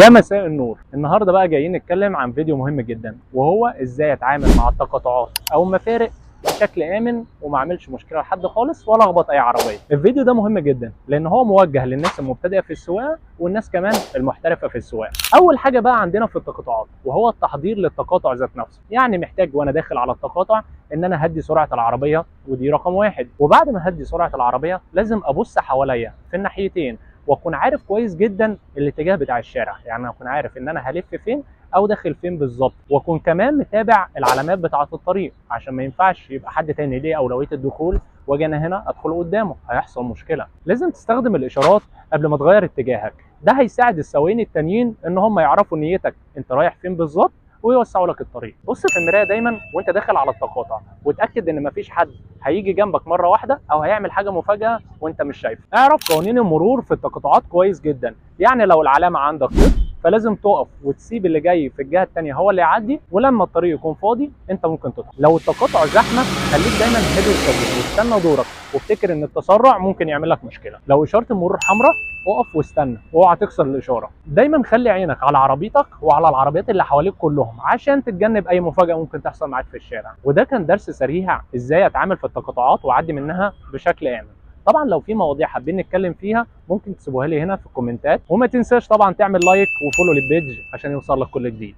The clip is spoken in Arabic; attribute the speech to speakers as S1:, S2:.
S1: يا مساء النور. النهارده بقى جايين نتكلم عن فيديو مهم جدا، وهو ازاي اتعامل مع التقاطعات او المفارق بشكل امن وما اعملش مشكله لحد خالص ولا اخبط اي عربيه. الفيديو ده مهم جدا لان هو موجه للناس المبتدئه في السواقه والناس كمان المحترفه في السواقه. اول حاجه بقى عندنا في التقاطعات وهو التحضير للتقاطع ذات نفسه، يعني محتاج وانا داخل على التقاطع ان انا هدي سرعه العربيه، ودي رقم واحد. وبعد ما هدي سرعه العربيه لازم ابص حواليا في الناحيتين واكون عارف كويس جدا الاتجاه بتاع الشارع، يعني اكون عارف ان انا هلف فين او داخل فين بالظبط، واكون كمان متابع العلامات بتاعه الطريق عشان ما ينفعش يبقى حد تاني ليه اولويه الدخول واجي انا هنا ادخل قدامه، هيحصل مشكله. لازم تستخدم الاشارات قبل ما تغير اتجاهك، ده هيساعد السواقين التانيين ان هم يعرفوا نيتك انت رايح فين بالظبط ويوسعوا لك الطريق. بص في المرايه دايما وانت داخل على التقاطع وتاكد ان مفيش حد هيجي جنبك مره واحده او هيعمل حاجه مفاجاه وانت مش شايفه. اعرف قوانين المرور في التقاطعات كويس جدا، يعني لو العلامه عندك صفر فلازم تقف وتسيب اللي جاي في الجهه الثانيه هو اللي يعدي، ولما الطريق يكون فاضي انت ممكن تدخل. لو التقاطع زحمه خليك دايما هادي وثابت واستنى دورك، وافتكر ان التسرع ممكن يعمل لك مشكله. لو اشاره المرور حمراء اقف واستنى واوعى تكسر الاشاره. دايما خلي عينك على عربيتك وعلى العربيات اللي حواليك كلهم عشان تتجنب اي مفاجاه ممكن تحصل معاك في الشارع. وده كان درس سريع ازاي اتعامل في التقاطعات واعدي منها بشكل امن. طبعا لو في مواضيع حابين نتكلم فيها ممكن تسيبوها لي هنا في الكومنتات، وما تنساش طبعا تعمل لايك وفولو للبيج عشان يوصل لك كل جديد.